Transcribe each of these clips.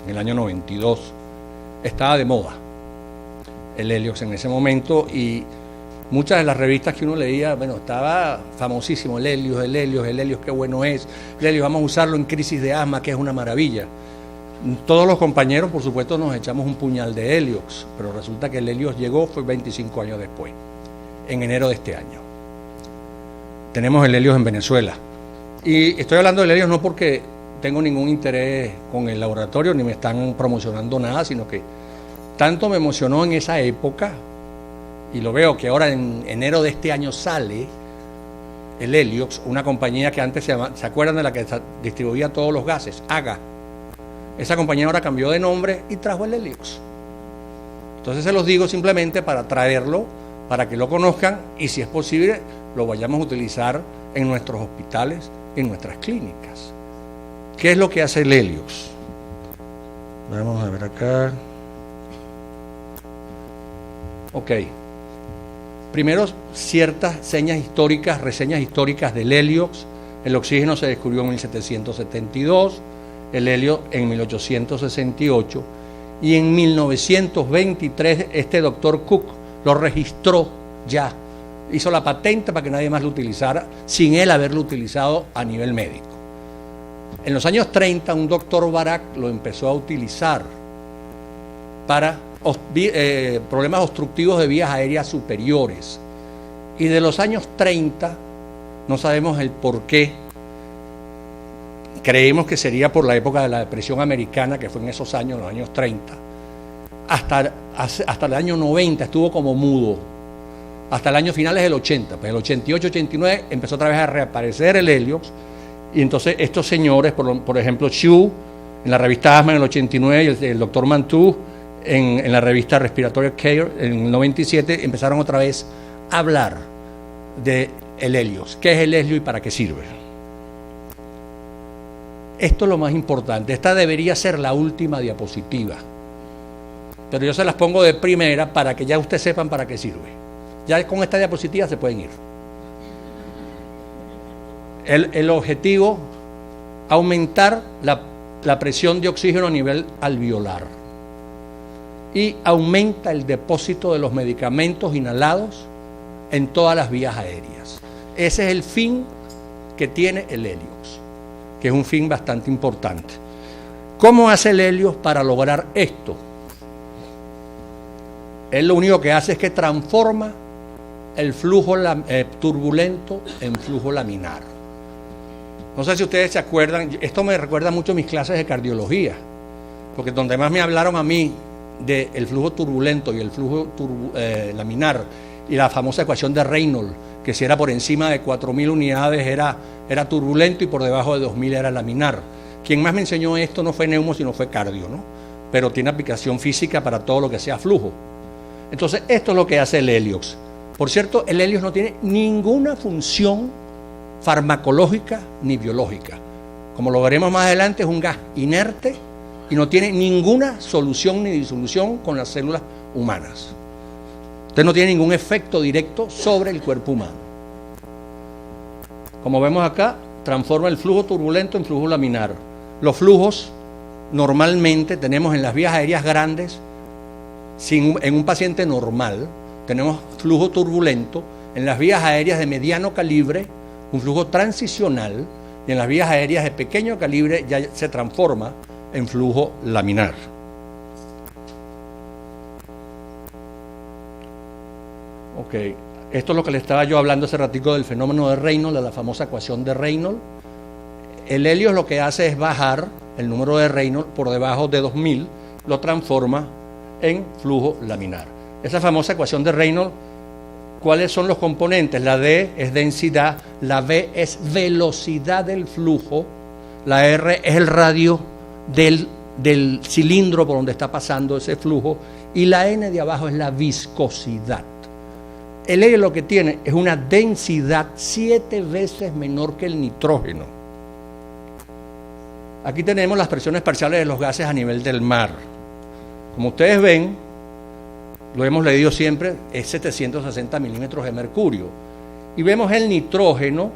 en el año 92, estaba de moda el Heliox en ese momento, y muchas de las revistas que uno leía, bueno, estaba famosísimo el Heliox, qué bueno es, el Heliox, vamos a usarlo en crisis de asma, que es una maravilla. Todos los compañeros, por supuesto, nos echamos un puñal de Heliox, pero resulta que el Heliox llegó, fue 25 años después, en enero de este año. Tenemos el Heliox en Venezuela. Y estoy hablando del Heliox no porque tengo ningún interés con el laboratorio, ni me están promocionando nada, sino que tanto me emocionó en esa época, y lo veo que ahora en enero de este año sale el Heliox, una compañía que antes ¿se acuerdan de la que distribuía todos los gases? AGA. Esa compañía ahora cambió de nombre y trajo el Heliox. Entonces se los digo simplemente para traerlo, para que lo conozcan y si es posible lo vayamos a utilizar en nuestros hospitales, en nuestras clínicas. ¿Qué es lo que hace el Heliox? Vamos a ver acá. Ok. Primero, ciertas reseñas históricas del Heliox. El oxígeno se descubrió en 1772, el helio en 1868, y en 1923 este doctor Cook lo registró ya, hizo la patente para que nadie más lo utilizara, sin él haberlo utilizado a nivel médico. En los años 30, un doctor Barak lo empezó a utilizar para problemas obstructivos de vías aéreas superiores. Y de los años 30, no sabemos el por qué, creemos que sería por la época de la depresión americana, que fue en esos años, los años 30, hasta el año 90 estuvo como mudo, hasta el año finales del 80, pues el 88, 89 empezó otra vez a reaparecer el Heliox, y entonces estos señores, por ejemplo, Xu, en la revista Asthma en el 89, y el doctor Mantoux, en la revista Respiratory Care en el 97, empezaron otra vez a hablar del Heliox. ¿Qué es el Heliox y para qué sirve? Esto es lo más importante. Esta debería ser la última diapositiva, pero yo se las pongo de primera para que ya ustedes sepan para qué sirve. Ya con esta diapositiva se pueden ir. El objetivo, aumentar la presión de oxígeno a nivel alveolar y aumenta el depósito de los medicamentos inhalados en todas las vías aéreas. Ese es el fin que tiene el Heliox, que es un fin bastante importante. ¿Cómo hace el Heliox para lograr esto? Él lo único que hace es que transforma el flujo turbulento en flujo laminar. No sé si ustedes se acuerdan, esto me recuerda mucho a mis clases de cardiología, porque donde más me hablaron a mí del flujo turbulento y el flujo laminar y la famosa ecuación de Reynolds, que si era por encima de 4.000 unidades era turbulento y por debajo de 2.000 era laminar. Quien más me enseñó esto no fue neumo, sino fue cardio, ¿no? Pero tiene aplicación física para todo lo que sea flujo. Entonces, esto es lo que hace el Heliox. Por cierto, el Heliox no tiene ninguna función farmacológica ni biológica. Como lo veremos más adelante, es un gas inerte y no tiene ninguna solución ni disolución con las células humanas. Usted no tiene ningún efecto directo sobre el cuerpo humano. Como vemos acá, transforma el flujo turbulento en flujo laminar. Los flujos normalmente tenemos en las vías aéreas grandes, en un paciente normal, tenemos flujo turbulento, en las vías aéreas de mediano calibre, un flujo transicional, y en las vías aéreas de pequeño calibre ya se transforma en flujo laminar. Ok, esto es lo que le estaba yo hablando hace ratico del fenómeno de Reynolds, de la famosa ecuación de Reynolds. El Heliox lo que hace es bajar el número de Reynolds por debajo de 2000, lo transforma en flujo laminar. Esa famosa ecuación de Reynolds, ¿cuáles son los componentes? La D es densidad, la V es velocidad del flujo, la R es el radio del cilindro por donde está pasando ese flujo, y la N de abajo es la viscosidad. El helio lo que tiene es una densidad 7 veces menor que el nitrógeno. Aquí tenemos las presiones parciales de los gases a nivel del mar. Como ustedes ven, lo hemos leído siempre, es 760 milímetros de mercurio. Y vemos el nitrógeno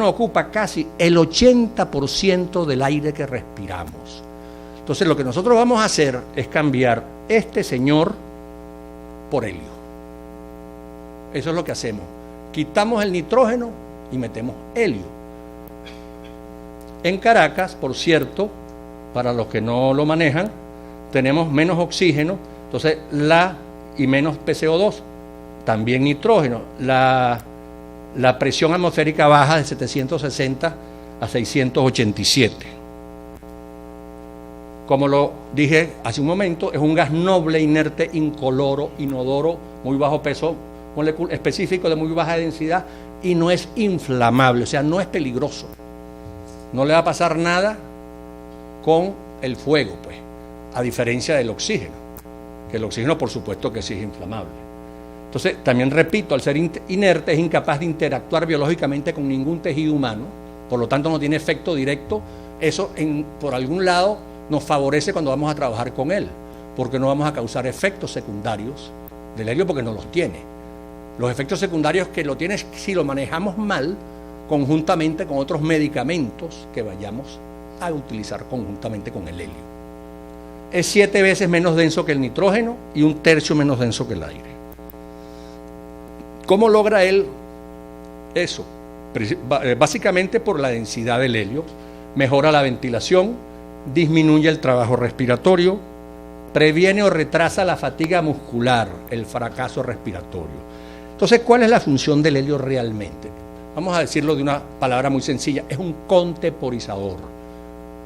ocupa casi el 80% del aire que respiramos. Entonces lo que nosotros vamos a hacer es cambiar este señor por helio. Eso es lo que hacemos. Quitamos el nitrógeno y metemos helio. En Caracas, por cierto, para los que no lo manejan, tenemos menos oxígeno, entonces y menos PCO2, también nitrógeno. La presión atmosférica baja de 760 a 687. Como lo dije hace un momento, es un gas noble, inerte, incoloro, inodoro, muy bajo peso específico, de muy baja densidad, y no es inflamable, o sea, no es peligroso. No le va a pasar nada con el fuego, pues, a diferencia del oxígeno, que el oxígeno por supuesto que sí es inflamable. Entonces, también repito, al ser inerte es incapaz de interactuar biológicamente con ningún tejido humano, por lo tanto no tiene efecto directo. Eso por algún lado nos favorece cuando vamos a trabajar con él, porque no vamos a causar efectos secundarios del helio porque no los tiene. Los efectos secundarios que lo tienes si lo manejamos mal, conjuntamente con otros medicamentos que vayamos a utilizar conjuntamente con el helio. Es 7 veces menos denso que el nitrógeno y 1/3 menos denso que el aire. ¿Cómo logra él eso? Básicamente por la densidad del helio. Mejora la ventilación, disminuye el trabajo respiratorio, previene o retrasa la fatiga muscular, el fracaso respiratorio. Entonces, ¿cuál es la función del helio realmente? Vamos a decirlo de una palabra muy sencilla, es un contemporizador.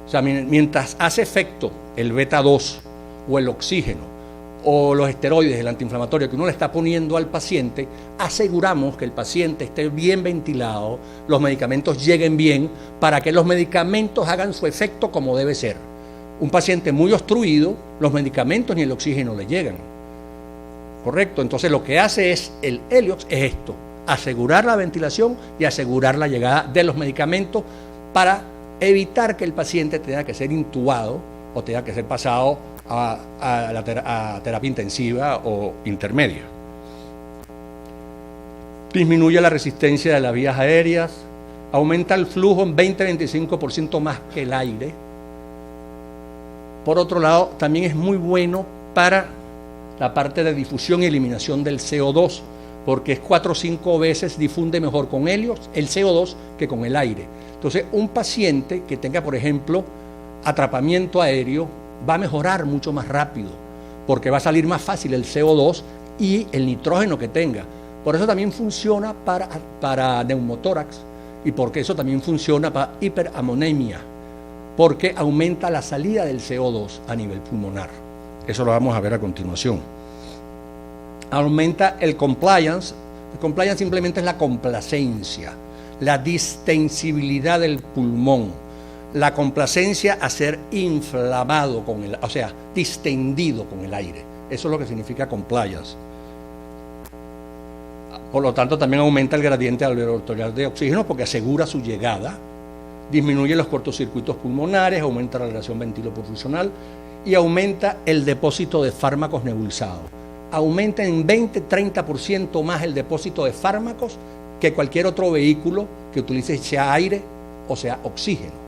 O sea, mientras hace efecto el beta 2 o el oxígeno o los esteroides, el antiinflamatorio que uno le está poniendo al paciente, aseguramos que el paciente esté bien ventilado, los medicamentos lleguen bien, para que los medicamentos hagan su efecto como debe ser. Un paciente muy obstruido, los medicamentos ni el oxígeno le llegan. ¿Correcto? Entonces lo que hace el heliox es esto, asegurar la ventilación y asegurar la llegada de los medicamentos para evitar que el paciente tenga que ser intubado o tenga que ser pasado a terapia intensiva o intermedia. Disminuye la resistencia de las vías aéreas, aumenta el flujo en 20-25% más que el aire. Por otro lado, también es muy bueno para la parte de difusión y eliminación del CO2, porque es 4 o 5 veces difunde mejor con helio el CO2 que con el aire. Entonces, un paciente que tenga, por ejemplo, atrapamiento aéreo, va a mejorar mucho más rápido, porque va a salir más fácil el CO2 y el nitrógeno que tenga. Por eso también funciona para neumotórax y porque eso también funciona para hiperamonemia, porque aumenta la salida del CO2 a nivel pulmonar. Eso lo vamos a ver a continuación. Aumenta el compliance. El compliance simplemente es la complacencia, la distensibilidad del pulmón, la complacencia a ser inflamado o sea, distendido con el aire. Eso es lo que significa compliance. Por lo tanto, también aumenta el gradiente alveolar de oxígeno porque asegura su llegada, disminuye los cortocircuitos pulmonares, aumenta la relación ventilo-perfusional y aumenta el depósito de fármacos nebulizados. Aumenta en 20-30% más el depósito de fármacos que cualquier otro vehículo que utilice sea aire o sea oxígeno.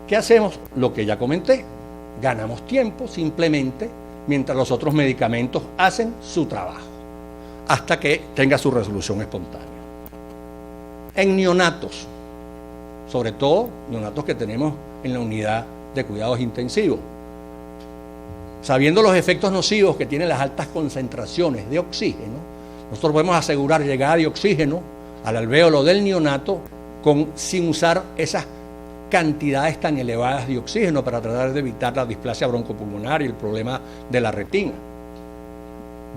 ¿Qué hacemos? Lo que ya comenté, ganamos tiempo simplemente mientras los otros medicamentos hacen su trabajo, hasta que tenga su resolución espontánea. En neonatos, sobre todo neonatos que tenemos en la unidad de cuidados intensivos, sabiendo los efectos nocivos que tienen las altas concentraciones de oxígeno, nosotros podemos asegurar llegada de oxígeno al alvéolo del neonato sin usar esas cantidades tan elevadas de oxígeno para tratar de evitar la displasia broncopulmonar y el problema de la retina.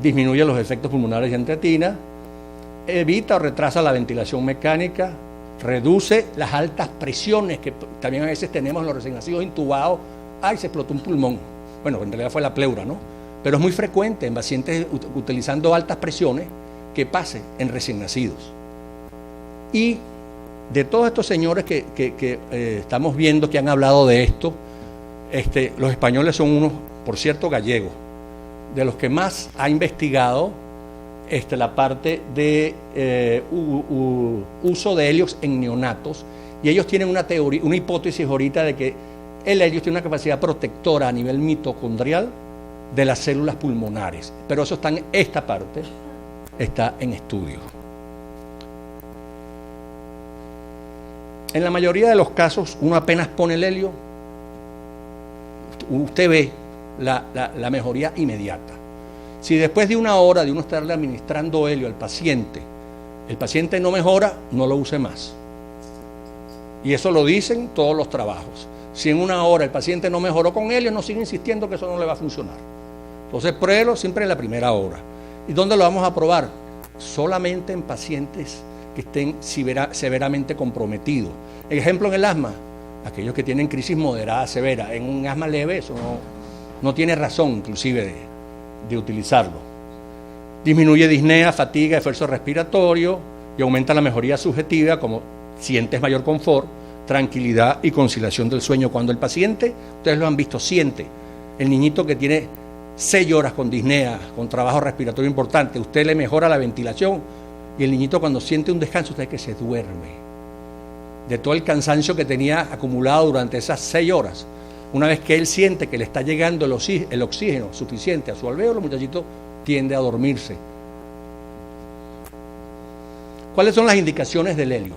Disminuye los efectos pulmonares de angina, evita o retrasa la ventilación mecánica, reduce las altas presiones que también a veces tenemos en los recién nacidos intubados. ¡Ay, se explotó un pulmón! Bueno, en realidad fue la pleura, ¿no? Pero es muy frecuente en pacientes utilizando altas presiones que pase en recién nacidos. Y de todos estos señores que estamos viendo que han hablado de esto, los españoles son unos, por cierto, gallegos, de los que más ha investigado la parte de uso de heliox en neonatos, y ellos tienen una teoría, una hipótesis ahorita de que el helio tiene una capacidad protectora a nivel mitocondrial de las células pulmonares, pero eso está en esta parte, está en estudio. En la mayoría de los casos, uno apenas pone el helio, usted ve la mejoría inmediata. Si después de una hora de uno estarle administrando helio al paciente, el paciente no mejora, no lo use más. Y eso lo dicen todos los trabajos. Si en una hora el paciente no mejoró con helio, no sigue insistiendo que eso no le va a funcionar. Entonces pruébelo siempre en la primera hora. ¿Y dónde lo vamos a probar? Solamente en pacientes que estén severamente comprometidos. Ejemplo en el asma, aquellos que tienen crisis moderada severa. En un asma leve eso no tiene razón inclusive de utilizarlo. Disminuye disnea, fatiga, esfuerzo respiratorio y aumenta la mejoría subjetiva, como sientes mayor confort, tranquilidad y conciliación del sueño. Cuando el paciente, ustedes lo han visto, siente, el niñito que tiene 6 horas con disnea, con trabajo respiratorio importante, usted le mejora la ventilación y el niñito cuando siente un descanso, usted que se duerme de todo el cansancio que tenía acumulado durante esas 6 horas. Una vez que él siente que le está llegando el oxígeno suficiente a su alvéolo, el muchachito tiende a dormirse. ¿Cuáles son las indicaciones del helio?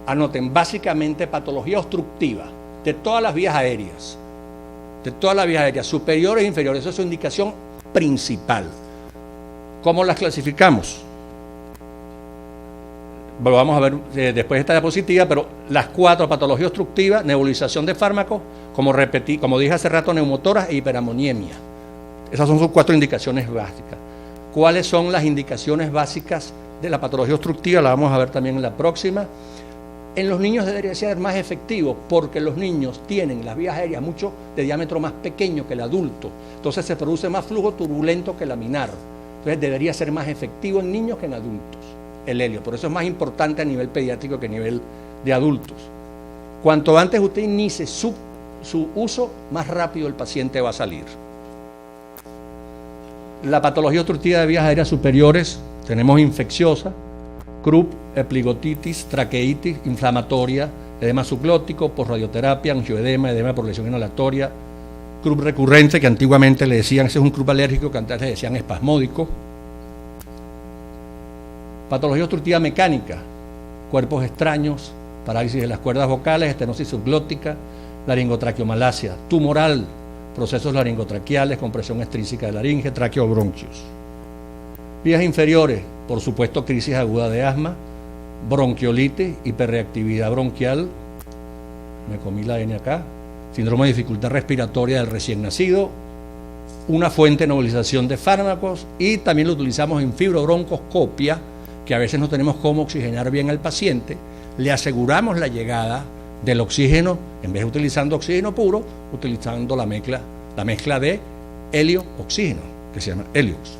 Anoten, básicamente patología obstructiva de todas las vías aéreas, superiores e inferiores. Esa es su indicación principal. ¿Cómo las clasificamos? Lo vamos a ver después de esta diapositiva, pero las 4: patología obstructiva, nebulización de fármacos, como dije hace rato, neumotoras e hiperamoniemia. Esas son sus 4 indicaciones básicas. ¿Cuáles son las indicaciones básicas de la patología obstructiva? La vamos a ver también en la próxima. En los niños debería ser más efectivo porque los niños tienen las vías aéreas mucho de diámetro más pequeño que el adulto. Entonces se produce más flujo turbulento que laminar. Entonces debería ser más efectivo en niños que en adultos el helio. Por eso es más importante a nivel pediátrico que a nivel de adultos. Cuanto antes usted inicie su uso, más rápido el paciente va a salir. La patología obstructiva de vías aéreas superiores, tenemos infecciosa, Krupp, epiglottitis, traqueitis, inflamatoria, edema subglótico, posradioterapia, angioedema, edema por lesión inhalatoria, Krupp recurrente, que antiguamente le decían, ese es un Krupp alérgico, que antes le decían espasmódico. Patología obstructiva mecánica, cuerpos extraños, parálisis de las cuerdas vocales, estenosis subglótica, laringotraqueomalacia, tumoral, procesos laringotraqueales, compresión extrínseca de laringe, traqueobronquios. Vías inferiores, por supuesto, crisis aguda de asma, bronquiolitis, hiperreactividad bronquial, me comí la N acá, síndrome de dificultad respiratoria del recién nacido, una fuente de nebulización de fármacos y también lo utilizamos en fibrobroncoscopia, que a veces no tenemos cómo oxigenar bien al paciente, le aseguramos la llegada del oxígeno, en vez de utilizando oxígeno puro, utilizando la mezcla de helio-oxígeno, que se llama Heliox.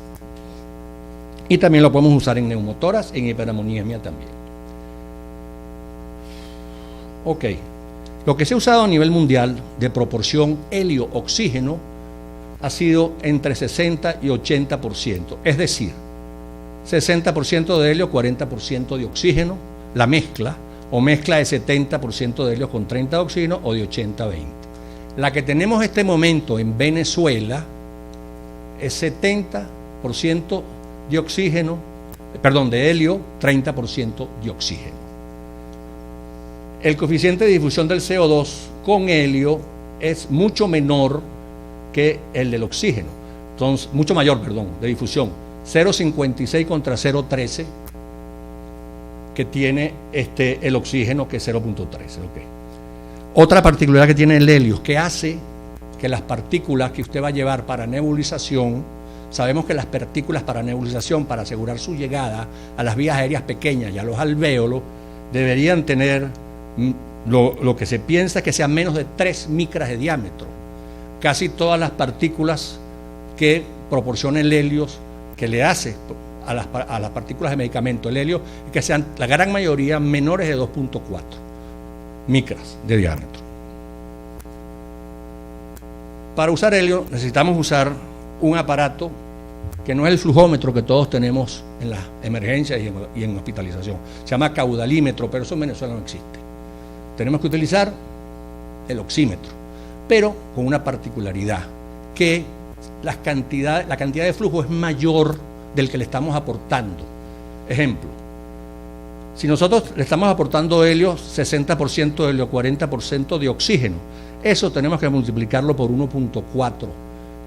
Y también lo podemos usar en neumotoras, en hiperamoniemia también. Ok, lo que se ha usado a nivel mundial de proporción helio-oxígeno ha sido entre 60 y 80%, es decir, 60% de helio, 40% de oxígeno, la mezcla, o mezcla de 70% de helio con 30 de oxígeno o de 80 a 20. La que tenemos en este momento en Venezuela es 70% de oxígeno, de helio, 30% de oxígeno. El coeficiente de difusión del CO2 con helio es mucho menor que el del oxígeno, entonces, mucho mayor, de difusión, 0,56 contra 0,13 que tiene el oxígeno, que es 0,13. Okay. Otra particularidad que tiene el helio, que hace que las partículas que usted va a llevar para nebulización, sabemos que las partículas para nebulización, para asegurar su llegada a las vías aéreas pequeñas y a los alvéolos, deberían tener lo que se piensa que sean menos de 3 micras de diámetro. Casi todas las partículas que proporciona el helio, que le hace a las partículas de medicamento, el helio, que sean la gran mayoría menores de 2,4 micras de diámetro. Para usar helio necesitamos usar un aparato que no es el flujómetro que todos tenemos en las emergencias y en hospitalización. Se llama caudalímetro, pero eso en Venezuela no existe. Tenemos que utilizar el oxímetro, pero con una particularidad, que la cantidad de flujo es mayor del que le estamos aportando. Ejemplo, si nosotros le estamos aportando helio, 60% de helio, 40% de oxígeno, eso tenemos que multiplicarlo por 1.4,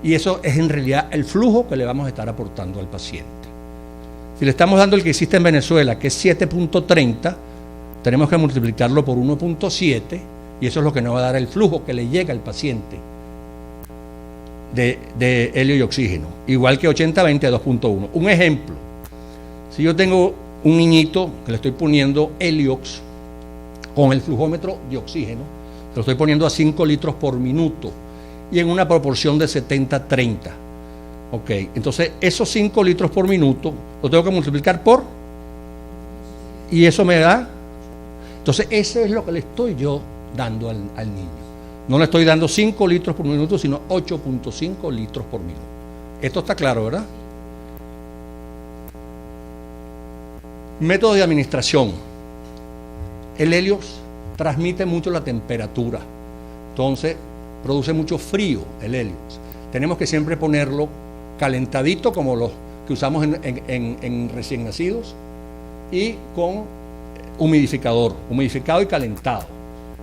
y eso es en realidad el flujo que le vamos a estar aportando al paciente. Si le estamos dando el que existe en Venezuela, que es 7.30, tenemos que multiplicarlo por 1.7, y eso es lo que nos va a dar el flujo que le llega al paciente de helio y oxígeno, igual que 80-20 a 2.1. Un ejemplo, si yo tengo un niñito que le estoy poniendo heliox con el flujómetro de oxígeno, lo estoy poniendo a 5 litros por minuto y en una proporción de 70-30. Ok, entonces esos 5 litros por minuto lo tengo que multiplicar por, y eso me da, entonces ese es lo que le estoy yo dando al niño. No le estoy dando 5 litros por minuto, sino 8.5 litros por minuto. Esto está claro, ¿verdad? Método de administración. El helio transmite mucho la temperatura, entonces produce mucho frío el helio. Tenemos que siempre ponerlo calentadito, como los que usamos en recién nacidos, y con humidificado y calentado.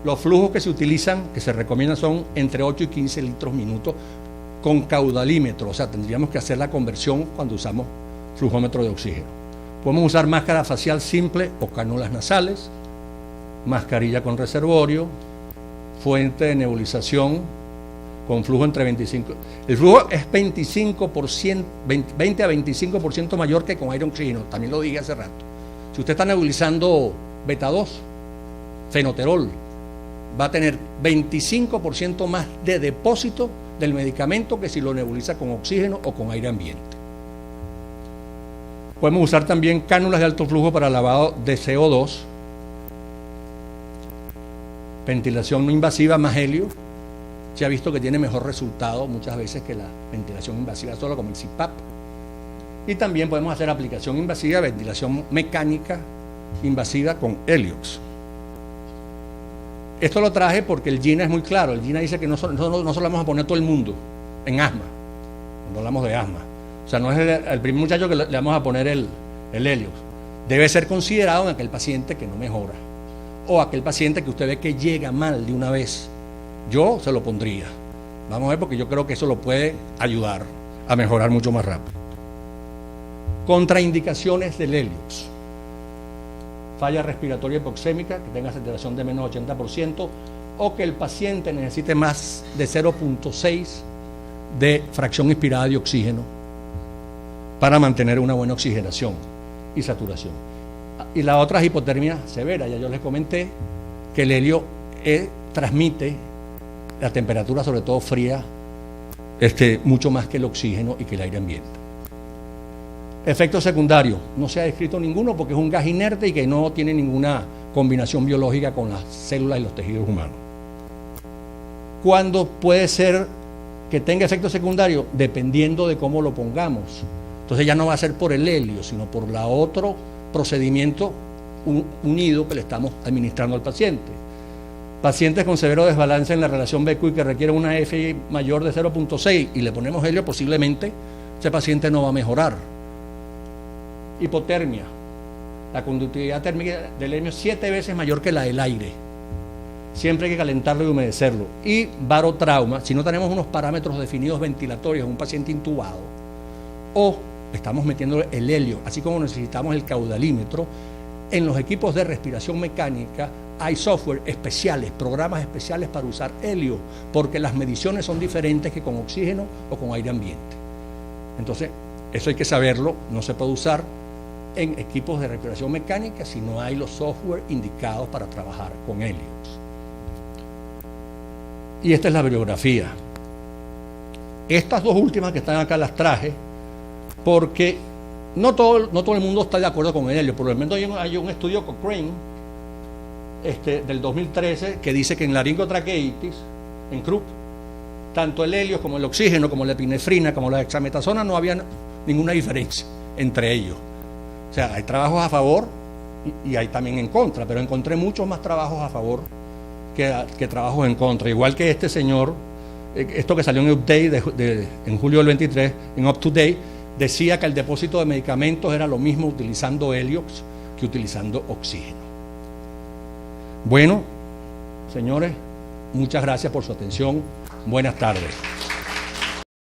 Los flujos que se utilizan, que se recomiendan, son entre 8 y 15 litros minuto con caudalímetro, o sea, tendríamos que hacer la conversión cuando usamos flujómetro de oxígeno. Podemos usar máscara facial simple o cánulas nasales, mascarilla con reservorio, fuente de nebulización con flujo entre 25. El flujo es 25%, 20 a 25% mayor que con aire oxígeno, también lo dije hace rato. Si usted está nebulizando beta 2, fenoterol, va a tener 25% más de depósito del medicamento que si lo nebuliza con oxígeno o con aire ambiente. Podemos usar también cánulas de alto flujo para lavado de CO2, ventilación no invasiva más helio. Se ha visto que tiene mejor resultado muchas veces que la ventilación invasiva solo, como el CPAP. Y también podemos hacer aplicación invasiva, ventilación mecánica invasiva con heliox. Esto lo traje porque el GINA es muy claro. El GINA dice que no solo vamos a poner todo el mundo en asma, cuando hablamos de asma. O sea, no es el primer muchacho que le vamos a poner el heliox. Debe ser considerado en aquel paciente que no mejora, o aquel paciente que usted ve que llega mal de una vez. Yo se lo pondría. Vamos a ver, porque yo creo que eso lo puede ayudar a mejorar mucho más rápido. Contraindicaciones del heliox: falla respiratoria hipoxémica, que tenga saturación de menos 80%, o que el paciente necesite más de 0.6 de fracción inspirada de oxígeno para mantener una buena oxigenación y saturación. Y la otra es hipotermia severa. Ya yo les comenté que el helio transmite la temperatura, sobre todo fría, mucho más que el oxígeno y que el aire ambiente. Efectos secundarios: no se ha descrito ninguno porque es un gas inerte y que no tiene ninguna combinación biológica con las células y los tejidos humanos. ¿Cuándo puede ser que tenga efectos secundarios? Dependiendo de cómo lo pongamos. Entonces ya no va a ser por el helio, sino por la otro procedimiento unido que le estamos administrando al paciente. Pacientes con severo desbalance en la relación BQ y que requieren una FI mayor de 0.6 y le ponemos helio, posiblemente ese paciente no va a mejorar. Hipotermia: la conductividad térmica del helio es 7 veces mayor que la del aire. Siempre hay que calentarlo y humedecerlo. Y barotrauma: si no tenemos unos parámetros definidos ventilatorios en un paciente intubado, o estamos metiendo el helio, así como necesitamos el caudalímetro, en los equipos de respiración mecánica hay software especiales, programas especiales para usar helio, porque las mediciones son diferentes que con oxígeno o con aire ambiente. Entonces, eso hay que saberlo. No se puede usar en equipos de respiración mecánica si no hay los software indicados para trabajar con helios. Y esta es la bibliografía. Estas dos últimas que están acá las traje porque no todo el mundo está de acuerdo con el helio. Por lo menos hay un estudio Cochrane del 2013 que dice que en laringotraqueitis, en Krupp, tanto el helio como el oxígeno, como la epinefrina, como la dexametasona, no había ninguna diferencia entre ellos. O sea, hay trabajos a favor y hay también en contra, pero encontré muchos más trabajos a favor que trabajos en contra. Igual que este señor, esto que salió en Update en julio del 23, en Up to Date, decía que el depósito de medicamentos era lo mismo utilizando Heliox que utilizando oxígeno. Bueno, señores, muchas gracias por su atención. Buenas tardes.